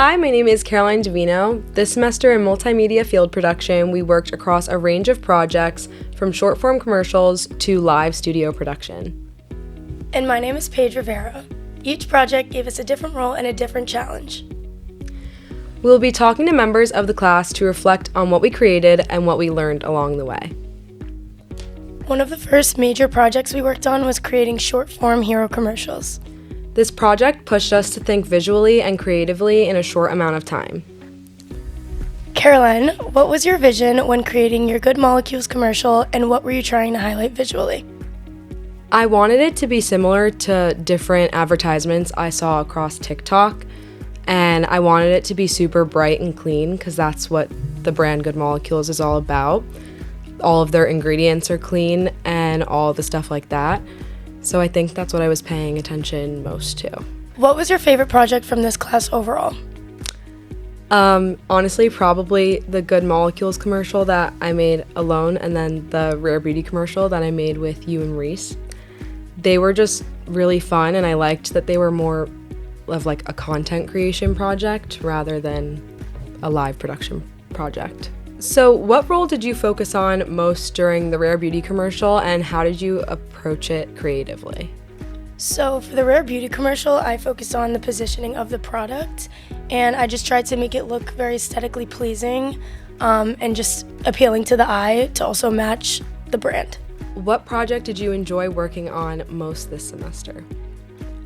Hi, my name is Caroline Davino. This semester in multimedia field production, we worked across a range of projects from short-form commercials to live studio production. And my name is Paige Rivera. Each project gave us a different role and a different challenge. We'll be talking to members of the class to reflect on what we created and what we learned along the way. One of the first major projects we worked on was creating short-form hero commercials. This project pushed us to think visually and creatively in a short amount of time. Caroline, what was your vision when creating your Good Molecules commercial, and what were you trying to highlight visually? I wanted it to be similar to different advertisements I saw across TikTok, and I wanted it to be super bright and clean because that's what the brand Good Molecules is all about. All of their ingredients are clean and all the stuff like that. So I think that's what I was paying attention most to. What was your favorite project from this class overall? Honestly, probably the Good Molecules commercial that I made alone, and then the Rare Beauty commercial that I made with you and Reese. They were just really fun, and I liked that they were more of like a content creation project rather than a live production project. So what role did you focus on most during the Rare Beauty commercial, and how did you approach it creatively? So for the Rare Beauty commercial, I focused on the positioning of the product, and I just tried to make it look very aesthetically pleasing and just appealing to the eye to also match the brand. What project did you enjoy working on most this semester?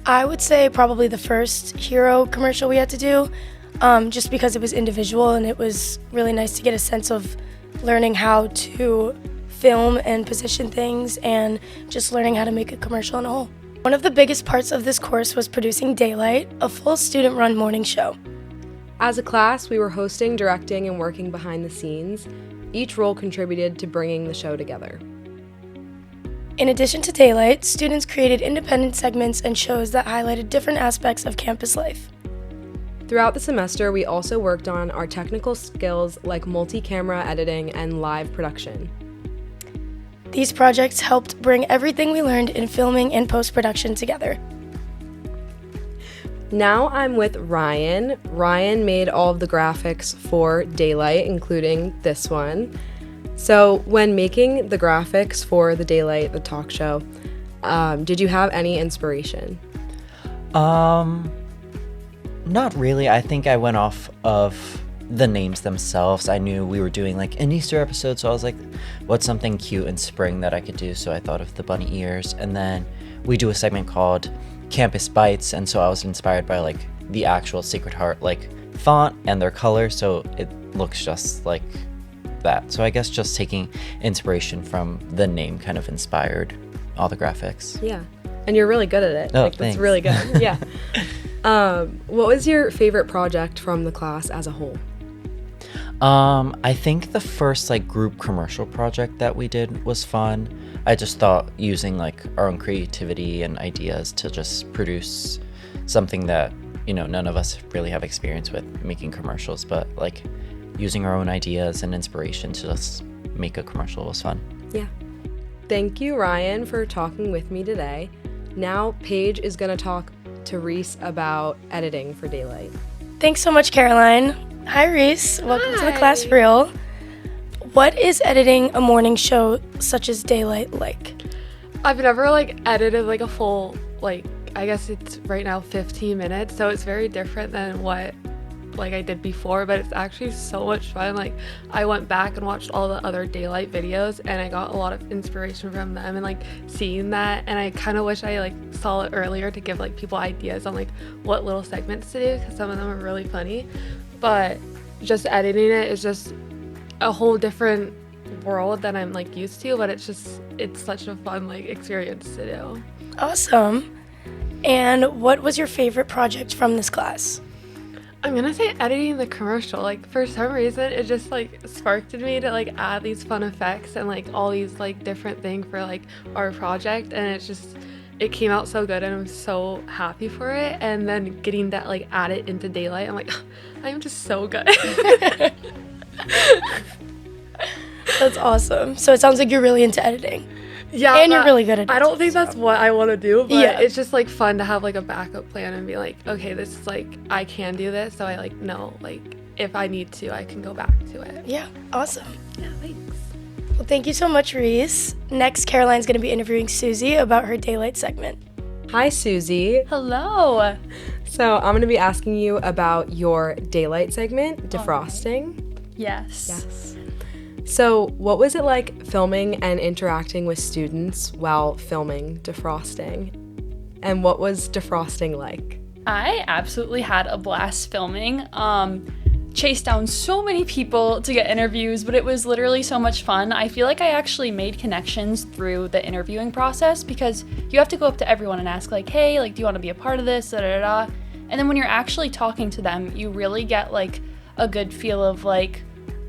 I would say probably the first hero commercial we had to do, just because it was individual and it was really nice to get a sense of learning how to film and position things and just learning how to make a commercial in a whole. One of the biggest parts of this course was producing Daylight, a full student-run morning show. As a class, we were hosting, directing, and working behind the scenes. Each role contributed to bringing the show together. In addition to Daylight, students created independent segments and shows that highlighted different aspects of campus life. Throughout the semester, we also worked on our technical skills like multi-camera editing and live production. These projects helped bring everything we learned in filming and post-production together. Now I'm with Ryan. Ryan made all of the graphics for Daylight, including this one. So when making the graphics for the Daylight, the talk show, did you have any inspiration? Not really. I think I went off of the names themselves. I knew we were doing like an Easter episode, so I was like, what's something cute in spring that I could do? So I thought of the bunny ears, and then we do a segment called Campus Bites, and so I was inspired by like the actual Sacred Heart like font and their color, so it looks just like that. So I guess just taking inspiration from the name kind of inspired all the graphics. Yeah, and you're really good at it. Oh, like, thanks. That's really good. Yeah. What was your favorite project from the class as a whole? I think the first like group commercial project that we did was fun. I just thought using like our own creativity and ideas to just produce something that, you know, none of us really have experience with making commercials, but like using our own ideas and inspiration to just make a commercial was fun. Yeah. Thank you, Ryan, for talking with me today. Now Paige is going to talk to Reese about editing for Daylight. Thanks so much, Caroline. Hi, Reese. Welcome to the class reel. What is editing a morning show such as Daylight like? I've never edited a full I guess it's right now 15 minutes, so it's very different than what I did before, but it's actually so much fun. I went back and watched all the other Daylight videos, and I got a lot of inspiration from them and seeing that, and I kind of wish I saw it earlier to give people ideas on what little segments to do, because some of them are really funny. But just editing it is just a whole different world that I'm used to, but it's such a fun experience to do. Awesome. And what was your favorite project from this class? I'm gonna say editing the commercial. For some reason, it just sparked in me to add these fun effects and all these different things for our project, and it came out so good, and I'm so happy for it. And then getting that add it into Daylight, I'm I'm just so good. That's awesome. So it sounds like you're really into editing. Yeah, And you're really good at it. I don't think that's what I want to do, but Yeah. it's just like fun to have like a backup plan and be like, okay, this is like I can do this, so I like know like if I need to, I can go back to it. Yeah, awesome. Yeah, thanks. Well, thank you so much, Reese. Next, Caroline's going to be interviewing Susie about her Daylight segment. Hi, Susie. Hello. So I'm going to be asking you about your Daylight segment, defrosting. Yes. So what was it like filming and interacting with students while filming defrosting? And what was defrosting like? I absolutely had a blast filming. Chased down so many people to get interviews, but it was literally so much fun. I feel like I actually made connections through the interviewing process because you have to go up to everyone and ask like, hey, like, do you want to be a part of this? Da, da, da, da. And then when you're actually talking to them, you really get like a good feel of like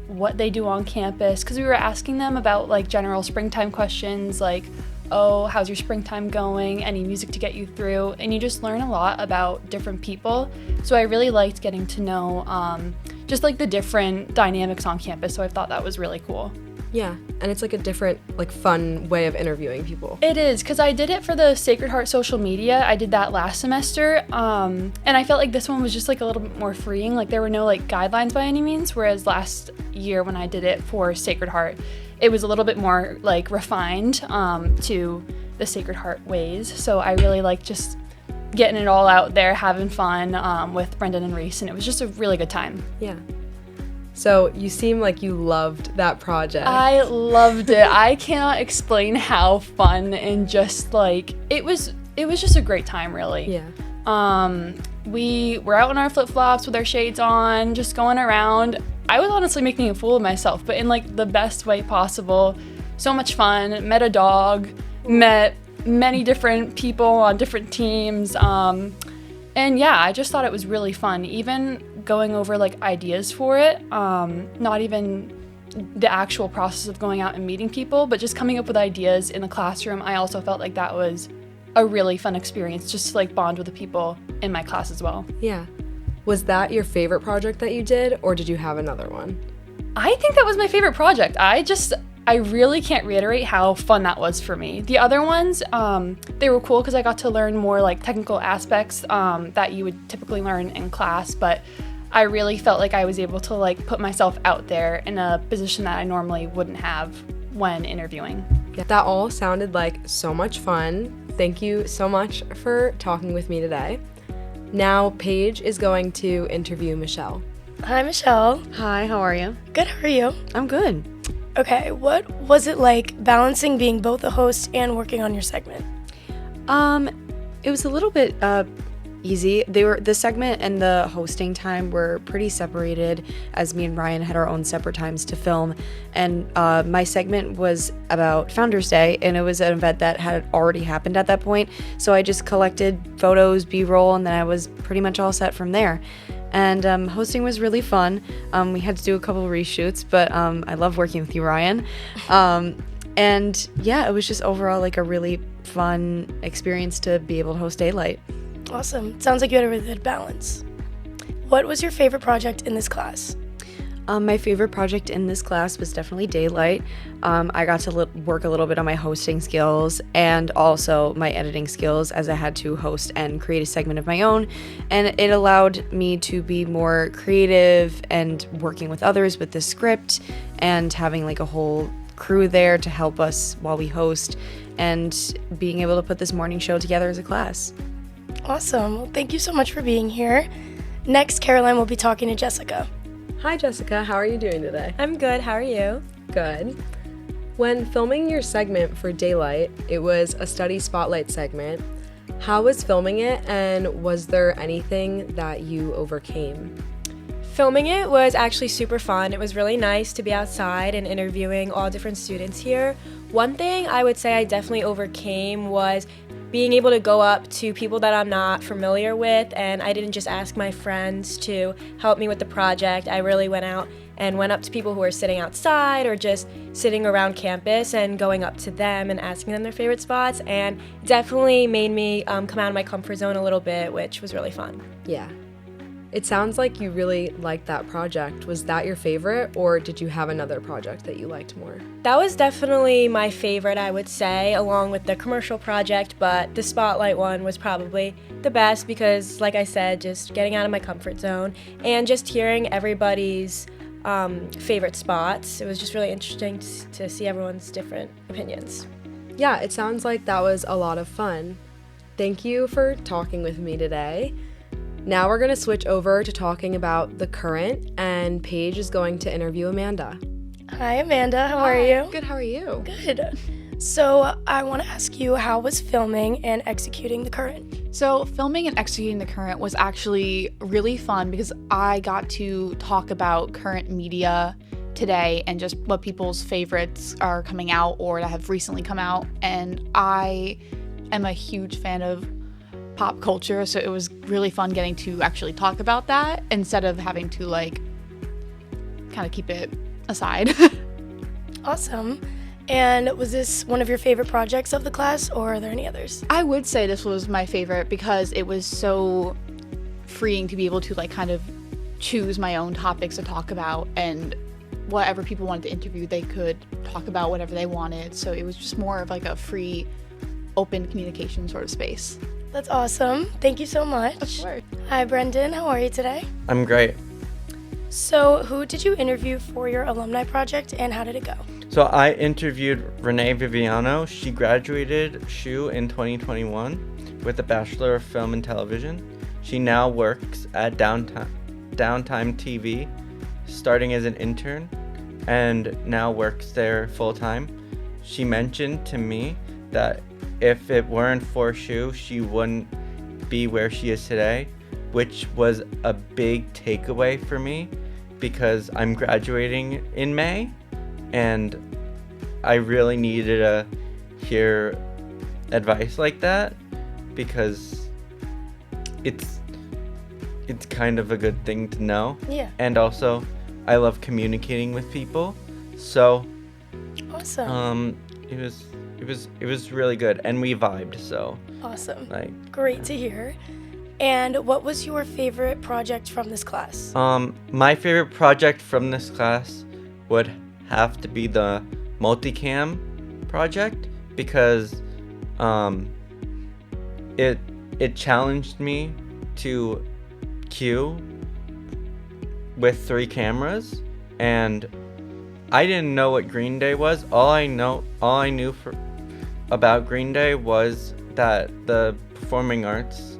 what they do on campus, because we were asking them about like general springtime questions like, oh, how's your springtime going? Any music to get you through? And you just learn a lot about different people. So I really liked getting to know just like the different dynamics on campus. So I thought that was really cool. Yeah, and it's like a different, like fun way of interviewing people. It is, because I did it for the Sacred Heart social media. I did that last semester, and I felt like this one was just like a little bit more freeing. Like there were no like guidelines by any means, whereas last year when I did it for Sacred Heart, it was a little bit more like refined to the Sacred Heart ways. So I really like just getting it all out there, having fun with Brendan and Reese, and it was just a really good time. Yeah. So you seem like you loved that project. I loved it. I cannot explain how fun and just like it was just a great time, really. Yeah. We were out in our flip-flops with our shades on, just going around. I was honestly making a fool of myself, but in like the best way possible. So much fun. Met a dog, met many different people on different teams. And yeah, I just thought it was really fun. Even going over like ideas for it, not even the actual process of going out and meeting people, but just coming up with ideas in the classroom. I also felt like that was a really fun experience, just to like bond with the people in my class as well. Yeah. Was that your favorite project that you did, or did you have another one? I think that was my favorite project. I really can't reiterate how fun that was for me. The other ones, they were cool because I got to learn more like technical aspects that you would typically learn in class, but I really felt like I was able to like put myself out there in a position that I normally wouldn't have when interviewing. Yeah. That all sounded like so much fun. Thank you so much for talking with me today. Now Paige is going to interview Michelle. Hi, Michelle. Hi, how are you? Good, how are you? I'm good. Okay, what was it like balancing being both a host and working on your segment? It was a little bit easy. The segment and the hosting time were pretty separated, as me and Ryan had our own separate times to film. And my segment was about Founders Day, and it was an event that had already happened at that point. So I just collected photos, B-roll, and then I was pretty much all set from there. And hosting was really fun. We had to do a couple of reshoots, but I love working with you, Ryan. And yeah, it was just overall like a really fun experience to be able to host Daylight. Awesome. Sounds like you had a really good balance. What was your favorite project in this class? My favorite project in this class was definitely Daylight. I got to work a little bit on my hosting skills and also my editing skills, as I had to host and create a segment of my own. And it allowed me to be more creative and working with others with the script and having like a whole crew there to help us while we host and being able to put this morning show together as a class. Awesome. Well, thank you so much for being here. Next, Caroline will be talking to Jessica. Hi, Jessica. How are you doing today? I'm good. How are you? Good. When filming your segment for Daylight, it was a study spotlight segment. How was filming it, and was there anything that you overcame? Filming it was actually super fun. It was really nice to be outside and interviewing all different students here. One thing I would say I definitely overcame was being able to go up to people that I'm not familiar with, and I didn't just ask my friends to help me with the project. I really went out and went up to people who were sitting outside or just sitting around campus and going up to them and asking them their favorite spots, and definitely made me come out of my comfort zone a little bit, which was really fun. Yeah. It sounds like you really liked that project. Was that your favorite, or did you have another project that you liked more? That was definitely my favorite, I would say, along with the commercial project, but the spotlight one was probably the best because, like I said, just getting out of my comfort zone and just hearing everybody's favorite spots. It was just really interesting to see everyone's different opinions. Yeah, it sounds like that was a lot of fun. Thank you for talking with me today. Now we're going to switch over to talking about the current, and Paige is going to interview Amanda. Hi, Amanda. How are you? Good, how are you? Good. So I want to ask you, how was filming and executing the current? So filming and executing the current was actually really fun because I got to talk about current media today and just what people's favorites are coming out or that have recently come out. And I am a huge fan of pop culture, so it was really fun getting to actually talk about that instead of having to like kind of keep it aside. Awesome. And was this one of your favorite projects of the class, or are there any others? I would say this was my favorite because it was so freeing to be able to like kind of choose my own topics to talk about, and whatever people wanted to interview, they could talk about whatever they wanted. So it was just more of like a free, open communication sort of space. That's awesome. Thank you so much. Of course. Hi, Brendan. How are you today? I'm great. So who did you interview for your alumni project, and how did it go? So I interviewed Renee Viviano. She graduated SHU in 2021 with a Bachelor of Film and Television. She now works at Downtime TV, starting as an intern, and now works there full-time. She mentioned to me that if it weren't for SHU, she wouldn't be where she is today, which was a big takeaway for me because I'm graduating in May, and I really needed to hear advice like that because it's kind of a good thing to know. Yeah. And also, I love communicating with people, so Awesome. it was really good, and we vibed. So Awesome. like Great to hear. And what was your favorite project from this class? my favorite project from this class would have to be the multicam project because it challenged me to cue with 3 cameras, and I didn't know what Green Day was. All I knew about Green Day was that the performing arts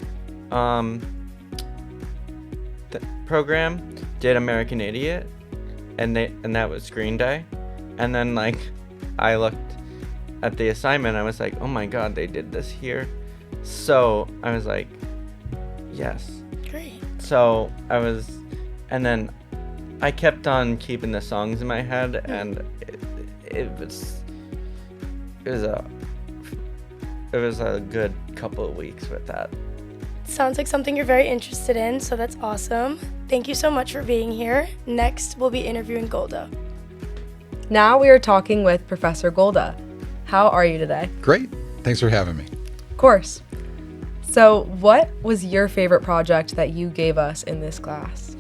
program did American Idiot, and that was Green Day. And then like I looked at the assignment, I was like, oh my god, they did this here. So I was like, yes. Great. So and then I kept on keeping the songs in my head, and it was a good couple of weeks with that. Sounds like something you're very interested in, so that's awesome. Thank you so much for being here. Next, we'll be interviewing Golda. Now we are talking with Professor Golda. How are you today? Great. Thanks for having me. Of course. So, what was your favorite project that you gave us in this class?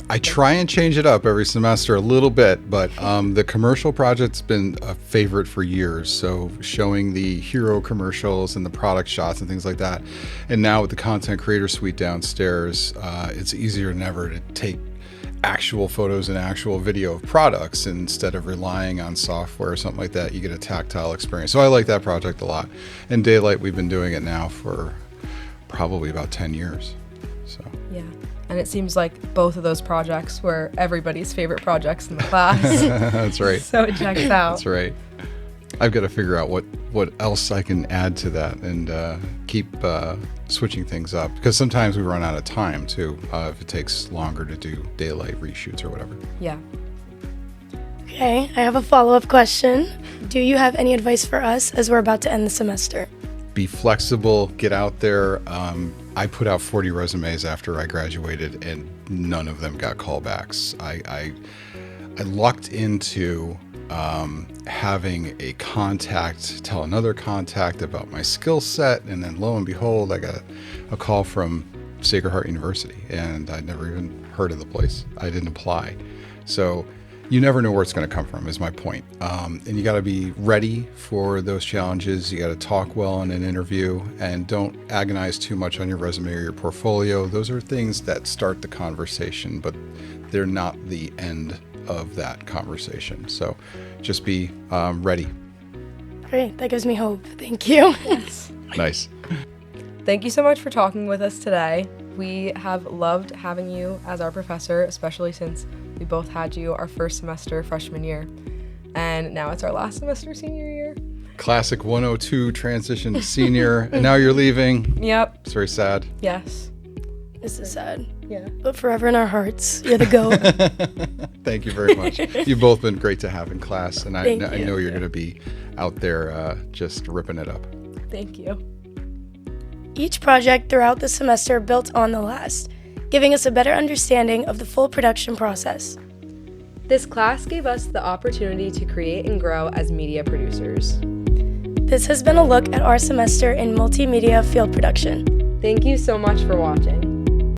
I try and change it up every semester a little bit, but the commercial project's been a favorite for years. So showing the hero commercials and the product shots and things like that. And now with the content creator suite downstairs, it's easier than ever to take actual photos and actual video of products instead of relying on software or something like that. You get a tactile experience. So I like that project a lot. And Daylight, we've been doing it now for probably about 10 years. So Yeah. And it seems like both of those projects were everybody's favorite projects in the class. that's right. So it checks out. That's right. I've got to figure out what else I can add to that and keep switching things up, because sometimes we run out of time too if it takes longer to do daylight reshoots or whatever. Yeah. Okay, I have a follow-up question. Do you have any advice for us as we're about to end the semester? Be flexible, get out there. I put out 40 resumes after I graduated, and none of them got callbacks. I lucked into having a contact tell another contact about my skill set, and then lo and behold, I got a call from Sacred Heart University, and I'd never even heard of the place. I didn't apply. So you never know where it's going to come from, is my point. And you got to be ready for those challenges. You got to talk well in an interview, and don't agonize too much on your resume or your portfolio. Those are things that start the conversation, but they're not the end of that conversation. So just be ready. Great, that gives me hope. Thank you. Nice. Thank you so much for talking with us today. We have loved having you as our professor, especially since we both had you our first semester freshman year. And now it's our last semester senior year. Classic 102 transition to senior, and now you're leaving. Yep. It's very sad. Yes. This is sad. Yeah. But forever in our hearts, you're the GOAT. Thank you very much. You've both been great to have in class, and I Thank know you. you're going to be out there just ripping it up. Thank you. Each project throughout the semester built on the last, giving us a better understanding of the full production process. This class gave us the opportunity to create and grow as media producers. This has been a look at our semester in multimedia field production. Thank you so much for watching.